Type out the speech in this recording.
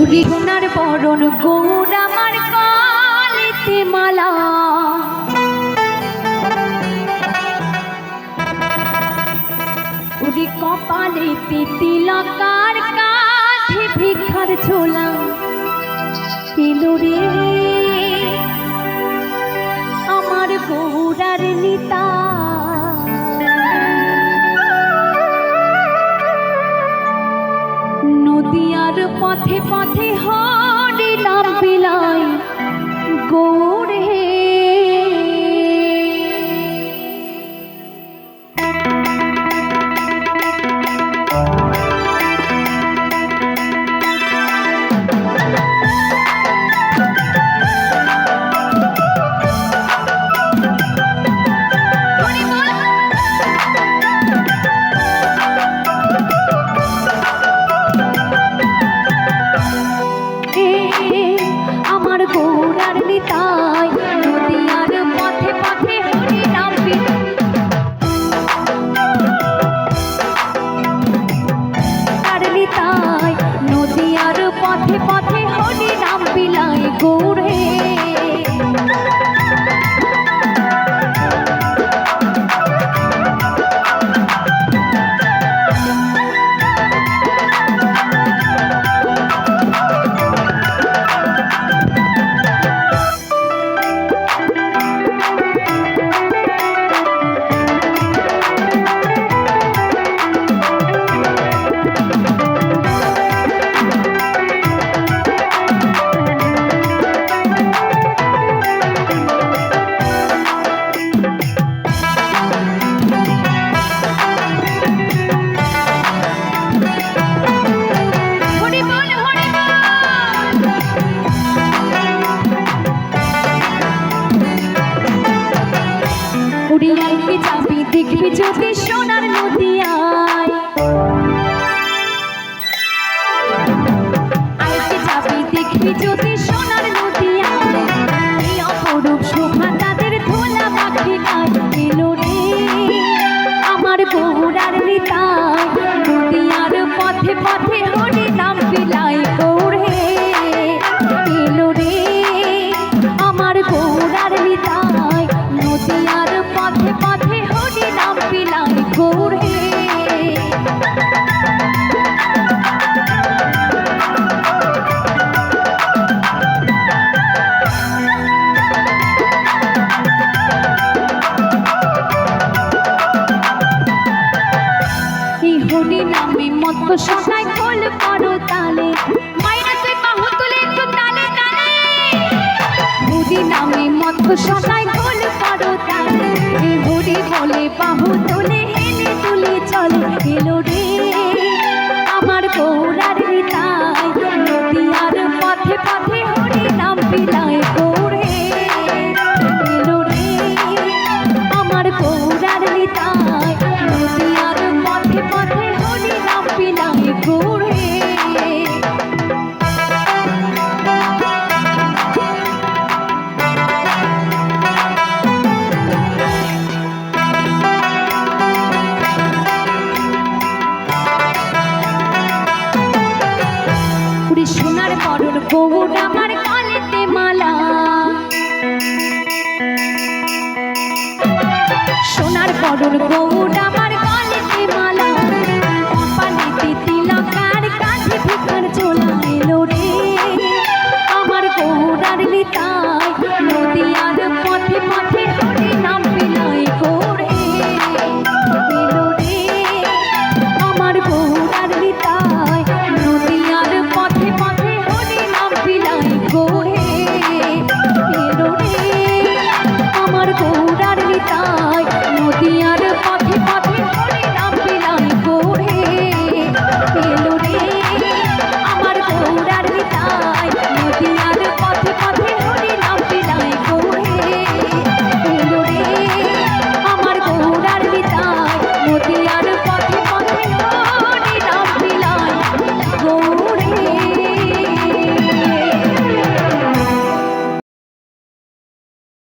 সোনার বরণ গৌর আমার কালেতে মালা উড়ি কপালেতে তিলকার কাঁধে ভিক্ষার ঝোলা এলো রে আমার গৌরার নিতা নদিয়ার পথে পথে হরি নাম বিলাই গৌরে আমার গৌরার নিতাই নদিয়ার পথে পথে হরি নাম তার নিতাই নদিয়ার পথে পথে হরি নাম বিলাই গৌরে উড়িয়াইকে যাবি দেখবি যদি সোনার নদিয়ায় আইকে যাবি দেখবি যদি সোনার নদিয়ায় এই অপরূপ শোভা তাদের ধোলা পাখি গায় এলো রে আমার গৌরার নিতাই নদিয়ার পথে পথে হরি নাম বিলাই গৌরে এলো রে আমার গৌরার নিতাই নদিয়ার পথে পথে হরি নাম বিলাই গৌরে এই হরি নামে মত সদাই খোল করো তালে মাইরা তুই বাহু তুলে একটু তালে তালে হরি নামে মত সদাই খোল করো তালে এই হরি বলে বাহু তুলে হেলে তুলে চলে এলো রে আমার গৌরার নিতাই নদিয়ার পথে পথে হরি নাম বিলাই গৌরে এলো রে আমার গৌরার নিতাই নদিয়ার পথে পথে হরি নাম বিলাই গৌরে সোনার বরণ গৌর আমার কালেতে মালা সোনার বরণ গৌর আমার